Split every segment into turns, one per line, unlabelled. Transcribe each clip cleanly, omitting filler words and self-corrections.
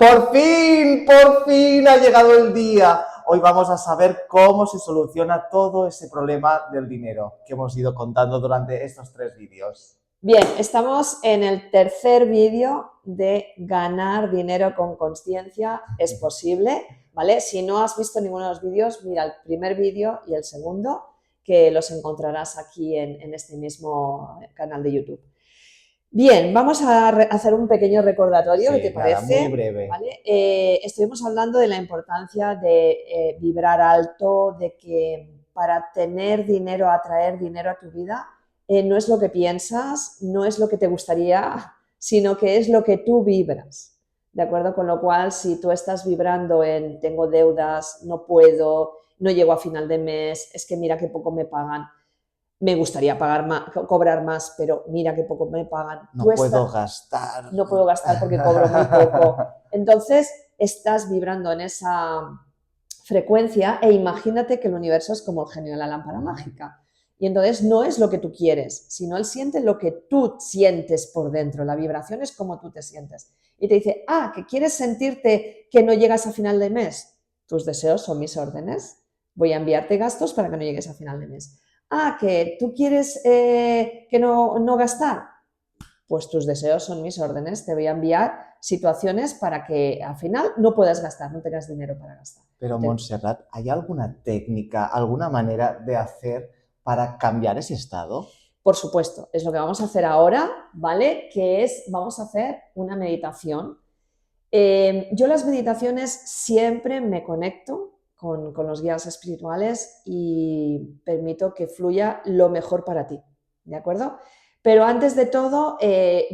Por fin ha llegado el día. Hoy vamos a saber cómo se soluciona todo ese problema del dinero que hemos ido contando durante estos 3 vídeos.
Bien, estamos en el tercer vídeo de ganar dinero con consciencia. Es posible, ¿vale? Si no has visto ninguno de los vídeos, mira el primer vídeo y el segundo, que los encontrarás aquí en este mismo canal de YouTube. Bien, vamos a hacer un pequeño recordatorio, ¿qué te parece?
Muy breve.
¿Vale? Estuvimos hablando de la importancia de vibrar alto, de que para tener dinero, atraer dinero a tu vida, no es lo que piensas, no es lo que te gustaría, sino que es lo que tú vibras, ¿de acuerdo? Con lo cual, si tú estás vibrando en tengo deudas, no puedo, no llego a final de mes, es que mira qué poco me pagan, me gustaría pagar más, cobrar más, pero mira qué poco me pagan.
No puedo gastar.
No puedo gastar porque cobro muy poco. Entonces, estás vibrando en esa frecuencia e imagínate que el universo es como el genio de la lámpara mágica. Y entonces no es lo que tú quieres, sino él siente lo que tú sientes por dentro. La vibración es como tú te sientes. Y te dice, que quieres sentirte que no llegas a final de mes. Tus deseos son mis órdenes. Voy a enviarte gastos para que no llegues a final de mes. Que tú quieres que no gastar. Pues tus deseos son mis órdenes. Te voy a enviar situaciones para que al final no puedas gastar, no tengas dinero para gastar.
Pero Montserrat, ¿hay alguna técnica, alguna manera de hacer para cambiar ese estado?
Por supuesto, es lo que vamos a hacer ahora, ¿vale? Que es, vamos a hacer una meditación. Yo las meditaciones siempre me conecto con los guías espirituales y permito que fluya lo mejor para ti, ¿de acuerdo? Pero antes de todo,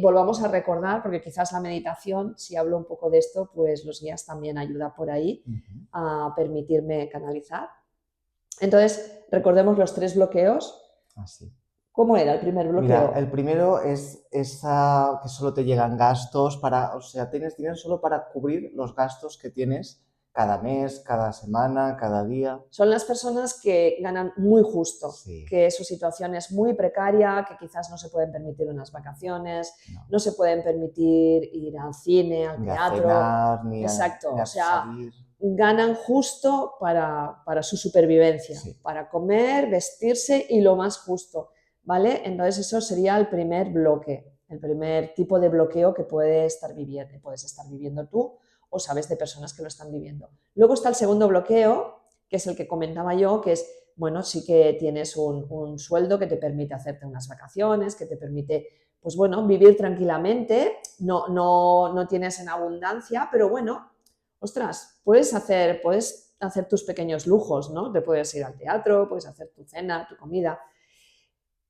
volvamos a recordar, porque quizás la meditación, si hablo un poco de esto, pues los guías también ayudan por ahí a permitirme canalizar. Entonces, recordemos los 3 bloqueos.
Así.
¿Cómo era el primer bloqueo?
Mira, el primero es esa que solo te llegan gastos o sea, tienes dinero solo para cubrir los gastos que tienes cada mes, cada semana, cada día.
Son las personas que ganan muy justo,
sí.
Que su situación es muy precaria, que quizás no se pueden permitir unas vacaciones, no se pueden permitir ir al cine, al teatro.
Cenar, ni
Exacto,
ni
o sea,
salir.
Ganan justo para su supervivencia, para comer, vestirse y lo más justo, ¿vale? Entonces eso sería el primer bloque, el primer tipo de bloqueo que puedes estar viviendo tú o sabes de personas que lo están viviendo. Luego está el segundo bloqueo, que es el que comentaba yo, que es, bueno, sí que tienes un sueldo que te permite hacerte unas vacaciones, que te permite, pues bueno, vivir tranquilamente, no tienes en abundancia, pero bueno, ostras, puedes hacer tus pequeños lujos, ¿no? Te puedes ir al teatro, puedes hacer tu cena, tu comida,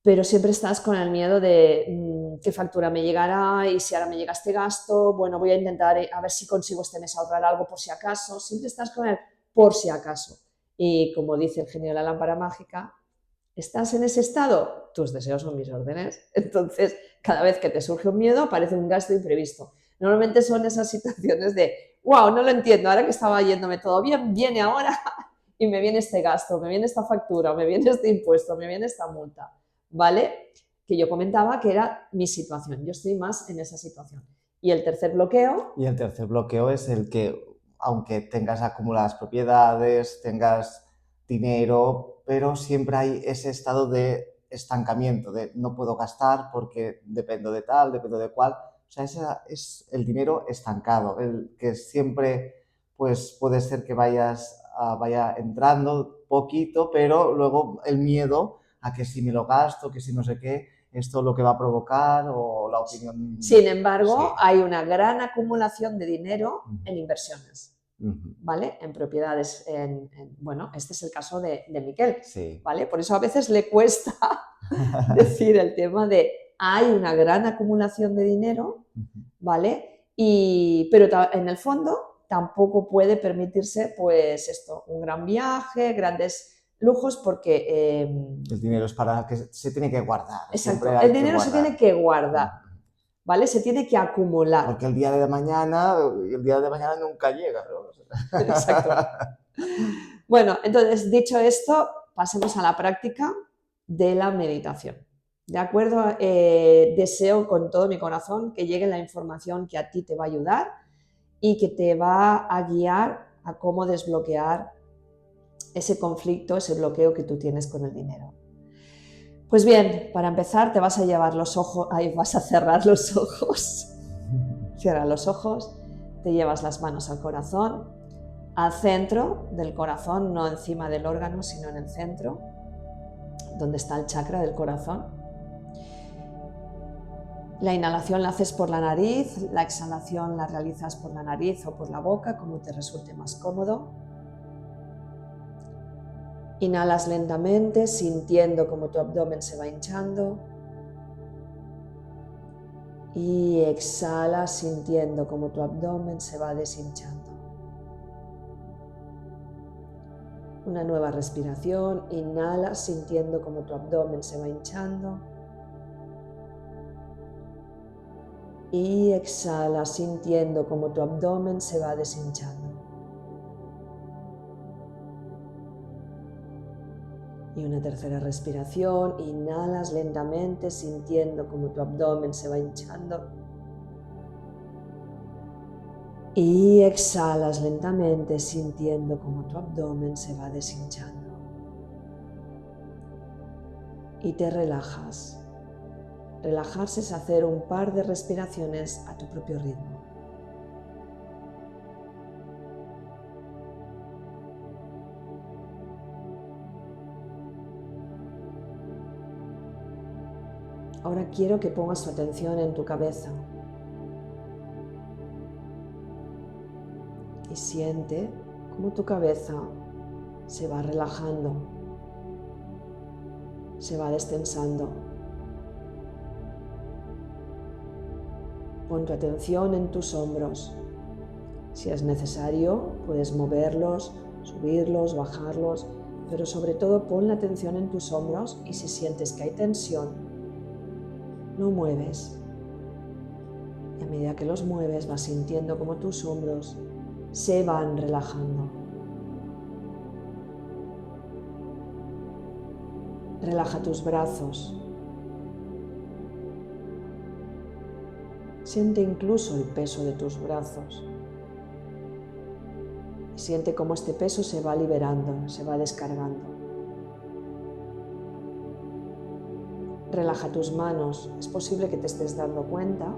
pero siempre estás con el miedo de qué factura me llegará y si ahora me llega este gasto, bueno, voy a intentar a ver si consigo este mes ahorrar algo por si acaso, siempre estás con el por si acaso. Y como dice el genio de la lámpara mágica, ¿estás en ese estado? Tus deseos son mis órdenes. Entonces, cada vez que te surge un miedo, aparece un gasto imprevisto. Normalmente son esas situaciones de, wow, no lo entiendo, ahora que estaba yéndome todo bien, viene ahora y me viene este gasto, me viene esta factura, me viene este impuesto, me viene esta multa. ¿Vale? Que yo comentaba que era mi situación, yo estoy más en esa situación. Y el tercer bloqueo...
Y el tercer bloqueo es el que, aunque tengas acumuladas propiedades, tengas dinero, pero siempre hay ese estado de estancamiento, de no puedo gastar porque dependo de tal, dependo de cual. O sea, ese es el dinero estancado, el que siempre pues puede ser que vaya entrando poquito, pero luego el miedo a que si me lo gasto, que si no sé qué, esto lo que va a provocar o la opinión...
Sin embargo, hay una gran acumulación de dinero en inversiones, ¿vale? En propiedades, bueno, este es el caso de Miquel, ¿vale? Por eso a veces le cuesta decir el tema de hay una gran acumulación de dinero, ¿vale? Pero en el fondo tampoco puede permitirse, pues esto, un gran viaje, grandes lujos, porque...
el dinero es para que se tiene que guardar.
Exacto, el dinero se tiene que guardar, ¿vale? Se tiene que acumular.
Porque el día de mañana nunca llega, ¿no?
Exacto. Bueno, entonces, dicho esto, pasemos a la práctica de la meditación. ¿De acuerdo? Deseo con todo mi corazón que llegue la información que a ti te va a ayudar y que te va a guiar a cómo desbloquear ese conflicto, ese bloqueo que tú tienes con el dinero. Pues bien, para empezar te vas a llevar los ojos, ahí vas a cerrar los ojos, cierra los ojos, te llevas las manos al corazón, al centro del corazón, no encima del órgano, sino en el centro, donde está el chakra del corazón. La inhalación la haces por la nariz, la exhalación la realizas por la nariz o por la boca, como te resulte más cómodo. Inhalas lentamente, sintiendo como tu abdomen se va hinchando. Y exhalas sintiendo como tu abdomen se va deshinchando. Una nueva respiración, inhalas sintiendo como tu abdomen se va hinchando. Y exhalas sintiendo como tu abdomen se va deshinchando. Y una tercera respiración, inhalas lentamente sintiendo como tu abdomen se va hinchando. Y exhalas lentamente sintiendo como tu abdomen se va deshinchando. Y te relajas. Relajarse es hacer un par de respiraciones a tu propio ritmo. Ahora quiero que pongas tu atención en tu cabeza y siente cómo tu cabeza se va relajando, se va destensando. Pon tu atención en tus hombros. Si es necesario, puedes moverlos, subirlos, bajarlos, pero sobre todo pon la atención en tus hombros y si sientes que hay tensión, no mueves. Y a medida que los mueves vas sintiendo como tus hombros se van relajando. Relaja tus brazos. Siente incluso el peso de tus brazos. Y siente cómo este peso se va liberando, se va descargando. Relaja tus manos. Es posible que te estés dando cuenta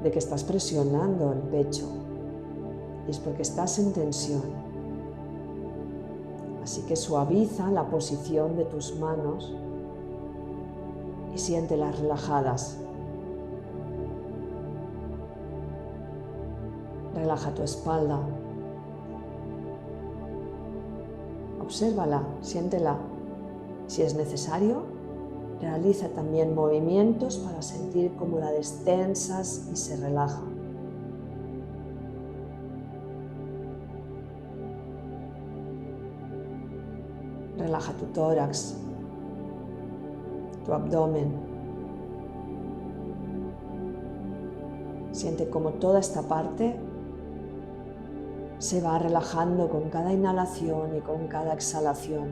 de que estás presionando el pecho. Y es porque estás en tensión. Así que suaviza la posición de tus manos y siéntelas relajadas. Relaja tu espalda. Obsérvala, siéntela. Si es necesario, realiza también movimientos para sentir cómo la destensas y se relaja. Relaja tu tórax, tu abdomen. Siente cómo toda esta parte se va relajando con cada inhalación y con cada exhalación.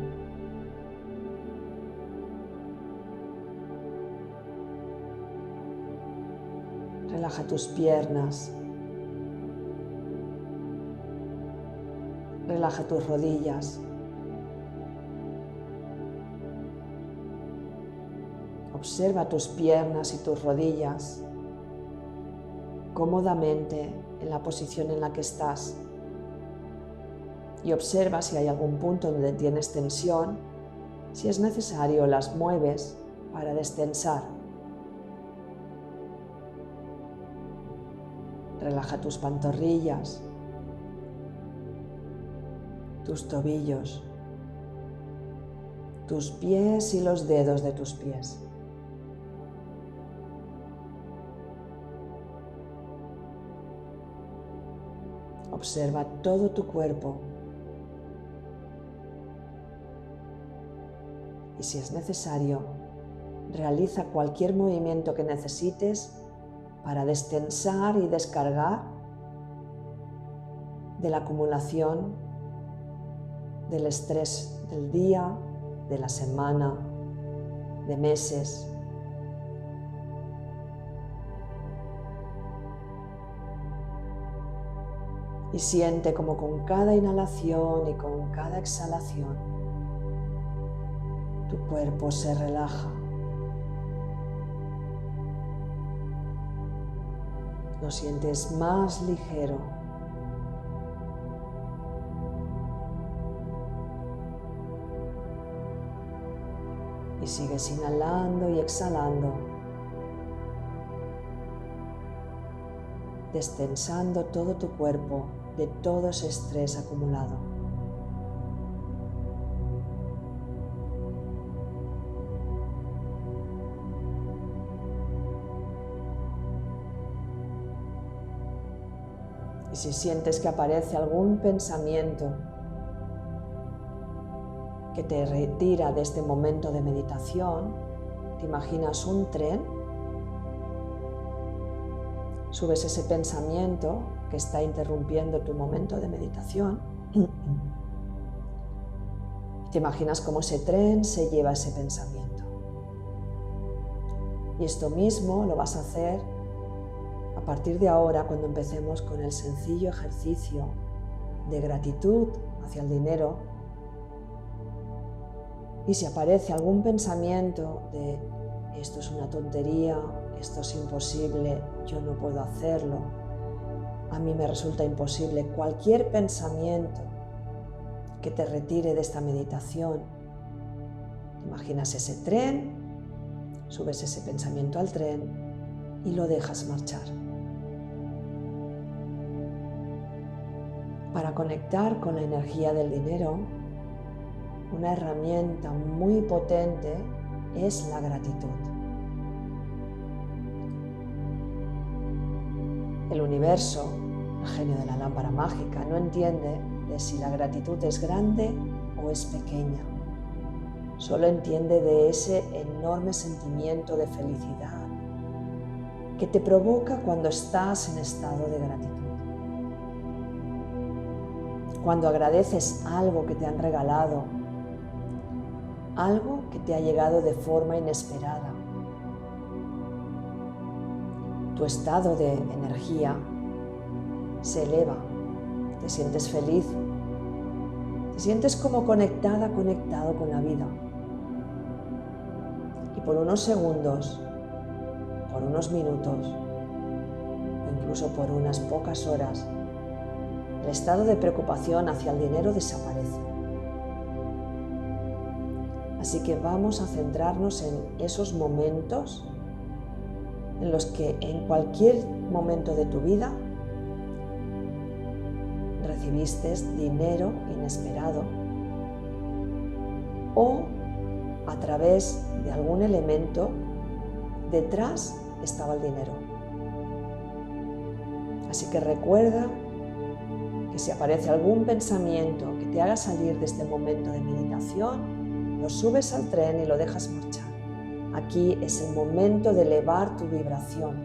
Relaja tus piernas. Relaja tus rodillas. Observa tus piernas y tus rodillas cómodamente en la posición en la que estás. Y observa si hay algún punto donde tienes tensión. Si es necesario, las mueves para destensar. Relaja tus pantorrillas, tus tobillos, tus pies y los dedos de tus pies. Observa todo tu cuerpo. Y si es necesario, realiza cualquier movimiento que necesites para destensar y descargar de la acumulación del estrés del día, de la semana, de meses. Y siente como con cada inhalación y con cada exhalación tu cuerpo se relaja. Lo sientes más ligero. Y sigues inhalando y exhalando, destensando todo tu cuerpo de todo ese estrés acumulado. Y si sientes que aparece algún pensamiento que te retira de este momento de meditación, te imaginas un tren, subes ese pensamiento que está interrumpiendo tu momento de meditación, te imaginas cómo ese tren se lleva ese pensamiento. Y esto mismo lo vas a hacer a partir de ahora, cuando empecemos con el sencillo ejercicio de gratitud hacia el dinero. Y si aparece algún pensamiento de esto es una tontería, esto es imposible, yo no puedo hacerlo, a mí me resulta imposible, cualquier pensamiento que te retire de esta meditación, imaginas ese tren, subes ese pensamiento al tren y lo dejas marchar. Para conectar con la energía del dinero, una herramienta muy potente es la gratitud. El universo, el genio de la lámpara mágica, no entiende de si la gratitud es grande o es pequeña. Solo entiende de ese enorme sentimiento de felicidad que te provoca cuando estás en estado de gratitud. Cuando agradeces algo que te han regalado, algo que te ha llegado de forma inesperada. Tu estado de energía se eleva, te sientes feliz, te sientes como conectado con la vida. Y por unos segundos, por unos minutos, o incluso por unas pocas horas, el estado de preocupación hacia el dinero desaparece. Así que vamos a centrarnos en esos momentos en los que en cualquier momento de tu vida recibiste dinero inesperado o a través de algún elemento detrás estaba el dinero. Así que recuerda que si aparece algún pensamiento que te haga salir de este momento de meditación, lo subes al tren y lo dejas marchar. Aquí es el momento de elevar tu vibración,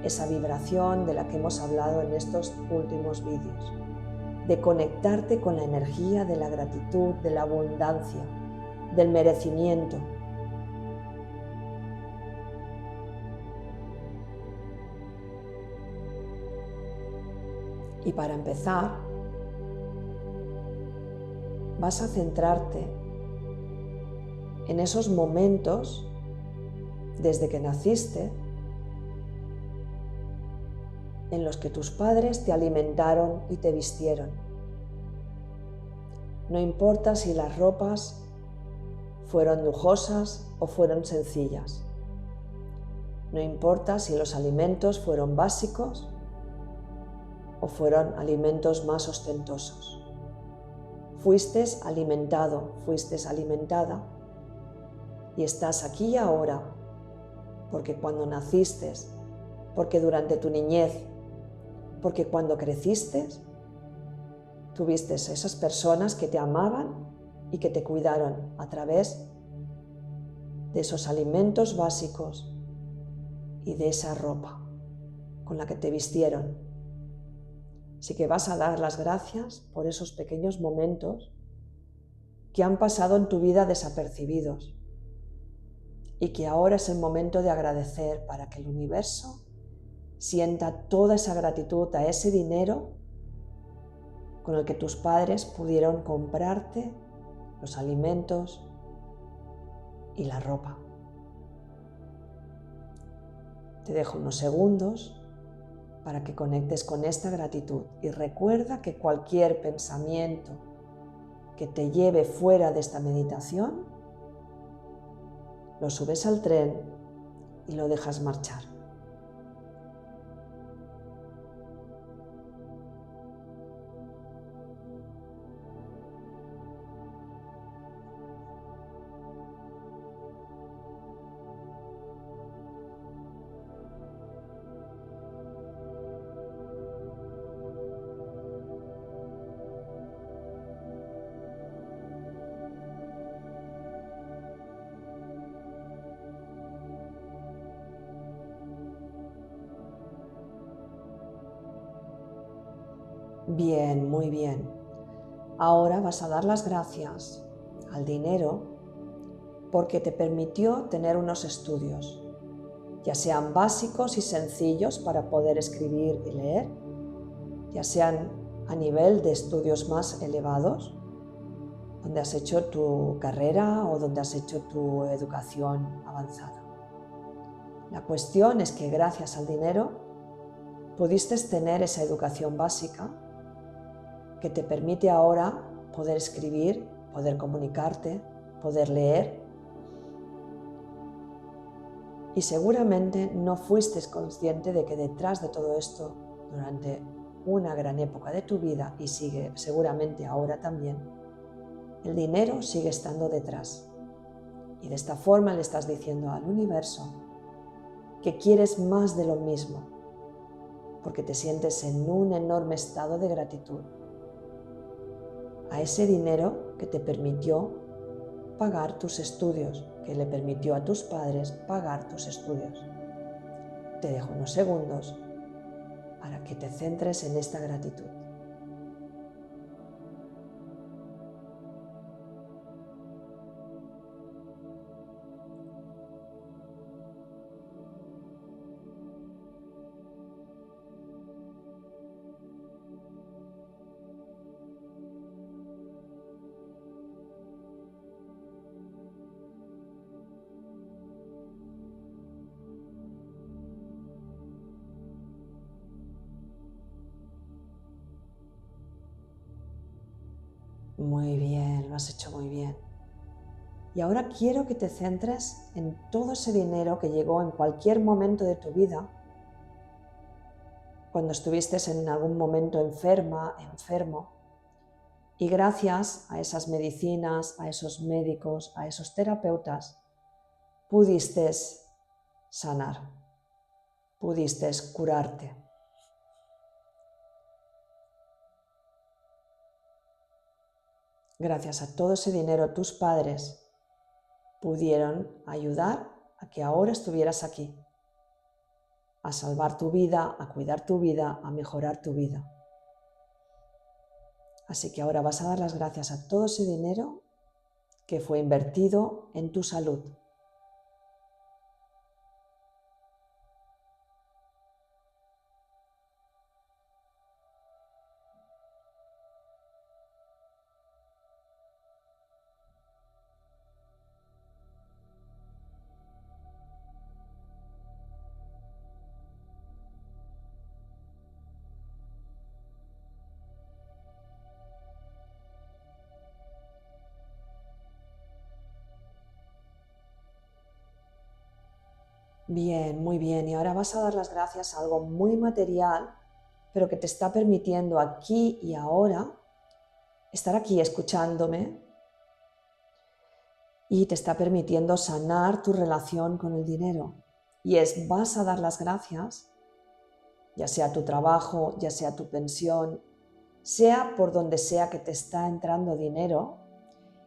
esa vibración de la que hemos hablado en estos últimos vídeos, de conectarte con la energía de la gratitud, de la abundancia, del merecimiento. Y para empezar, vas a centrarte en esos momentos desde que naciste en los que tus padres te alimentaron y te vistieron. No importa si las ropas fueron lujosas o fueron sencillas. No importa si los alimentos fueron básicos o fueron alimentos más ostentosos. Fuiste alimentado, fuiste alimentada y estás aquí y ahora porque cuando naciste, porque durante tu niñez, porque cuando creciste, tuviste esas personas que te amaban y que te cuidaron a través de esos alimentos básicos y de esa ropa con la que te vistieron. Así que vas a dar las gracias por esos pequeños momentos que han pasado en tu vida desapercibidos y que ahora es el momento de agradecer para que el universo sienta toda esa gratitud a ese dinero con el que tus padres pudieron comprarte los alimentos y la ropa. Te dejo unos segundos para que conectes con esta gratitud y recuerda que cualquier pensamiento que te lleve fuera de esta meditación, lo subes al tren y lo dejas marchar. Bien, muy bien. Ahora vas a dar las gracias al dinero porque te permitió tener unos estudios, ya sean básicos y sencillos para poder escribir y leer, ya sean a nivel de estudios más elevados, donde has hecho tu carrera o donde has hecho tu educación avanzada. La cuestión es que gracias al dinero pudiste tener esa educación básica que te permite ahora poder escribir, poder comunicarte, poder leer. Y seguramente no fuiste consciente de que detrás de todo esto, durante una gran época de tu vida, y sigue seguramente ahora también, el dinero sigue estando detrás. Y de esta forma le estás diciendo al universo que quieres más de lo mismo, porque te sientes en un enorme estado de gratitud a ese dinero que te permitió pagar tus estudios, que le permitió a tus padres pagar tus estudios. Te dejo unos segundos para que te centres en esta gratitud. Muy bien, lo has hecho muy bien. Y ahora quiero que te centres en todo ese dinero que llegó en cualquier momento de tu vida, cuando estuviste en algún momento enferma, enfermo, y gracias a esas medicinas, a esos médicos, a esos terapeutas, pudiste sanar, pudiste curarte. Gracias a todo ese dinero, tus padres pudieron ayudar a que ahora estuvieras aquí, a salvar tu vida, a cuidar tu vida, a mejorar tu vida. Así que ahora vas a dar las gracias a todo ese dinero que fue invertido en tu salud. Bien, muy bien. Y ahora vas a dar las gracias a algo muy material, pero que te está permitiendo aquí y ahora estar aquí escuchándome y te está permitiendo sanar tu relación con el dinero. Y vas a dar las gracias, ya sea tu trabajo, ya sea tu pensión, sea por donde sea que te está entrando dinero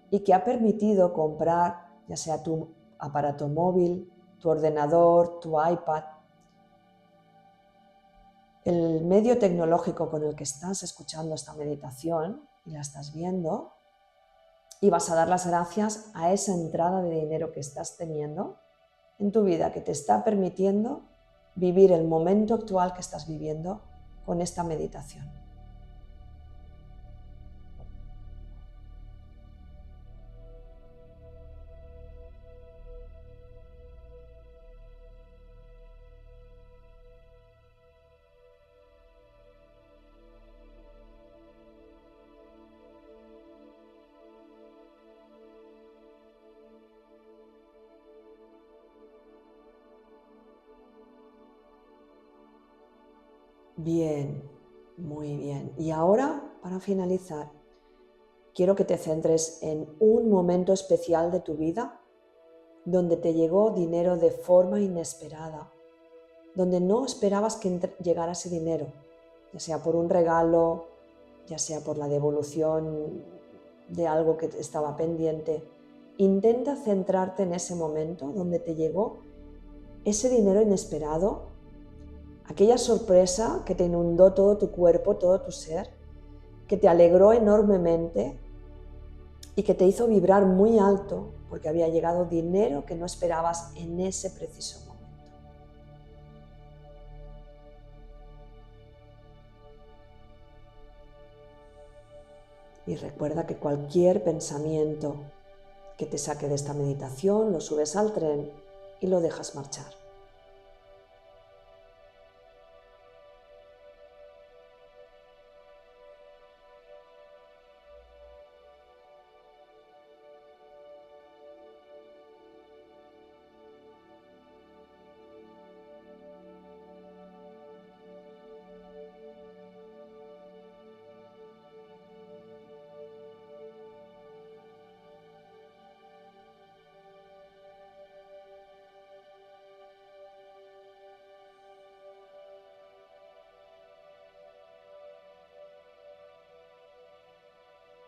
y que ha permitido comprar, ya sea tu aparato móvil, tu ordenador, tu iPad, el medio tecnológico con el que estás escuchando esta meditación y la estás viendo, y vas a dar las gracias a esa entrada de dinero que estás teniendo en tu vida, que te está permitiendo vivir el momento actual que estás viviendo con esta meditación. Bien, muy bien. Y ahora, para finalizar, quiero que te centres en un momento especial de tu vida donde te llegó dinero de forma inesperada, donde no esperabas que llegara ese dinero, ya sea por un regalo, ya sea por la devolución de algo que estaba pendiente. Intenta centrarte en ese momento donde te llegó ese dinero inesperado, aquella sorpresa que te inundó todo tu cuerpo, todo tu ser, que te alegró enormemente y que te hizo vibrar muy alto porque había llegado dinero que no esperabas en ese preciso momento. Y recuerda que cualquier pensamiento que te saque de esta meditación lo subes al tren y lo dejas marchar.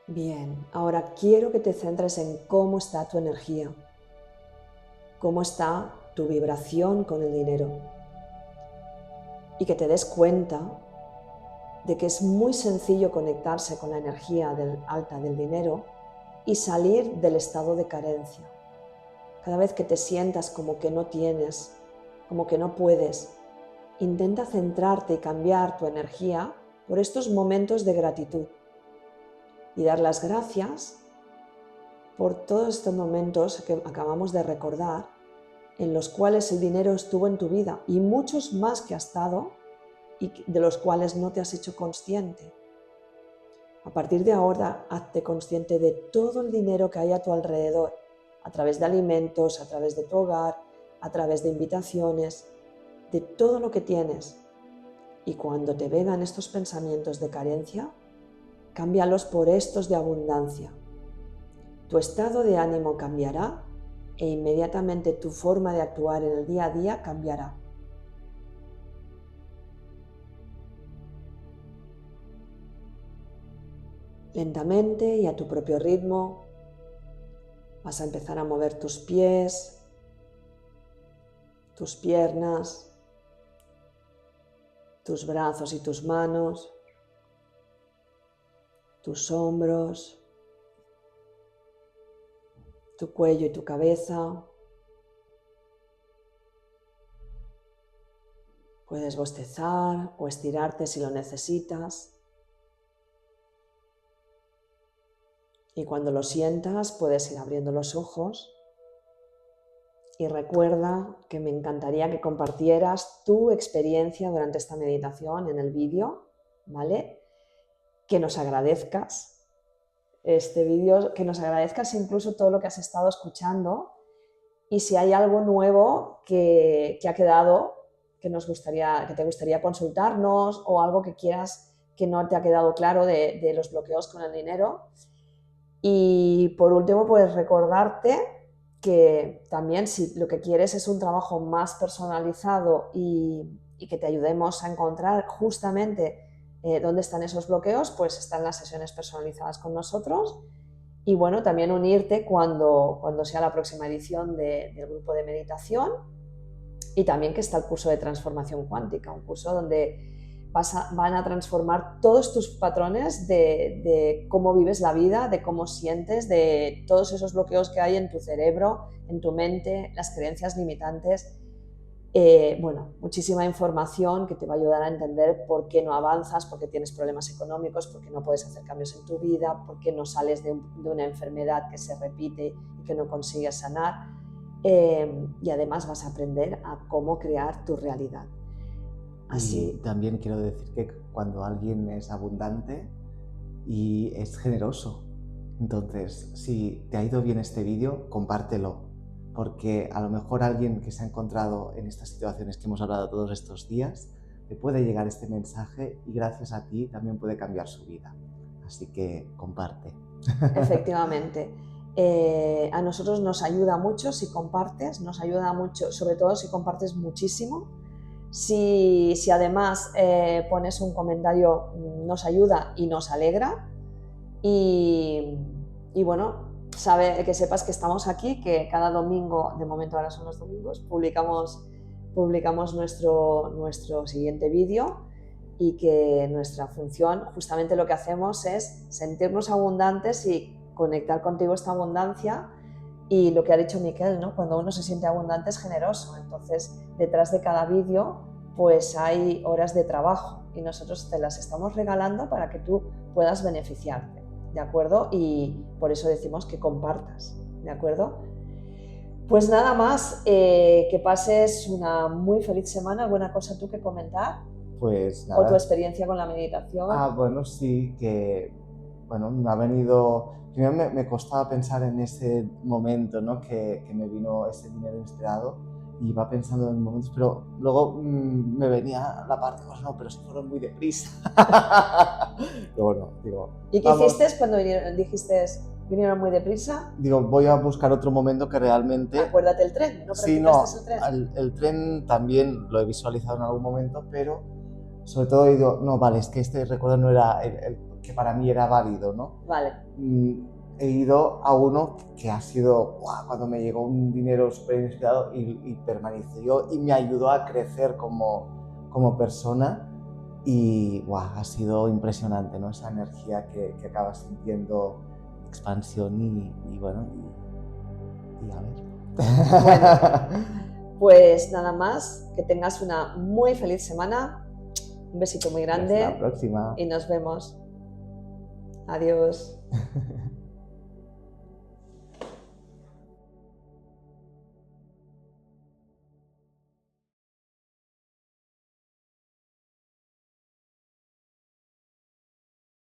Bien, ahora quiero que te centres en cómo está tu energía, cómo está tu vibración con el dinero y que te des cuenta de que es muy sencillo conectarse con la energía alta del dinero y salir del estado de carencia. Cada vez que te sientas como que no tienes, como que no puedes, intenta centrarte y cambiar tu energía por estos momentos de gratitud y dar las gracias por todos estos momentos que acabamos de recordar en los cuales el dinero estuvo en tu vida y muchos más que has dado y de los cuales no te has hecho consciente. A partir de ahora, hazte consciente de todo el dinero que hay a tu alrededor, a través de alimentos, a través de tu hogar, a través de invitaciones, de todo lo que tienes. Y cuando te vengan estos pensamientos de carencia, cámbialos por estos de abundancia. Tu estado de ánimo cambiará e inmediatamente tu forma de actuar en el día a día cambiará. Lentamente y a tu propio ritmo vas a empezar a mover tus pies, tus piernas, tus brazos y tus manos, tus hombros, tu cuello y tu cabeza. Puedes bostezar o estirarte si lo necesitas. Y cuando lo sientas, puedes ir abriendo los ojos. Y recuerda que me encantaría que compartieras tu experiencia durante esta meditación en el vídeo, ¿vale? Que nos agradezcas este vídeo, que nos agradezcas incluso todo lo que has estado escuchando y si hay algo nuevo que ha quedado que te gustaría consultarnos o algo que quieras que no te ha quedado claro de los bloqueos con el dinero. Y por último, pues recordarte que también si lo que quieres es un trabajo más personalizado y que te ayudemos a encontrar justamente dónde están esos bloqueos, pues están las sesiones personalizadas con nosotros. Y bueno, también unirte cuando sea la próxima edición del grupo de meditación. Y también que está el curso de transformación cuántica, un curso donde van a transformar todos tus patrones de cómo vives la vida, de cómo sientes, de todos esos bloqueos que hay en tu cerebro, en tu mente, las creencias limitantes. Bueno, muchísima información que te va a ayudar a entender por qué no avanzas, por qué tienes problemas económicos, por qué no puedes hacer cambios en tu vida, por qué no sales de una enfermedad que se repite y que no consigues sanar. Y además vas a aprender a cómo crear tu realidad.
Así. Y también quiero decir que cuando alguien es abundante y es generoso, entonces si te ha ido bien este vídeo, compártelo, porque a lo mejor alguien que se ha encontrado en estas situaciones que hemos hablado todos estos días le puede llegar este mensaje y gracias a ti también puede cambiar su vida. Así que comparte.
Efectivamente. A nosotros nos ayuda mucho si compartes, nos ayuda mucho, sobre todo si compartes muchísimo. Si además pones un comentario, nos ayuda y nos alegra. Y bueno, que sepas que estamos aquí, que cada domingo, de momento ahora son los domingos, publicamos nuestro siguiente vídeo, y que nuestra función, justamente lo que hacemos es sentirnos abundantes y conectar contigo esta abundancia. Y lo que ha dicho Miquel, ¿no? Cuando uno se siente abundante es generoso, entonces detrás de cada vídeo pues hay horas de trabajo y nosotros te las estamos regalando para que tú puedas beneficiarte, ¿de acuerdo? Y por eso decimos que compartas, ¿de acuerdo? Pues nada más, que pases una muy feliz semana. ¿Alguna cosa tú que comentar?
Pues nada.
¿O tu experiencia con la meditación?
Bueno, sí, que bueno, me ha venido... Primero me costaba pensar en ese momento, ¿no? que me vino ese dinero inesperado y iba pensando en momentos, pero luego me venía la parte, pues no, pero se fueron muy deprisa. Pero bueno, digo...
¿Y qué hiciste cuando dijiste vinieron muy deprisa?
Digo, voy a buscar otro momento que realmente...
Acuérdate el tren, ¿no?
Sí, no,
el tren.
El tren también lo he visualizado en algún momento, pero sobre todo he ido, no, vale, es que este recuerdo no era el que para mí era válido, ¿no?
Vale.
He ido a uno que ha sido, ¡guau!, cuando me llegó un dinero súper inesperado y permaneció y me ayudó a crecer como persona y ¡guau!, ha sido impresionante, ¿no? Esa energía que acabas sintiendo, expansión y bueno, y a ver.
Bueno, pues nada más, que tengas una muy feliz semana. Un besito muy grande.
Hasta la próxima.
Y nos vemos. Adiós.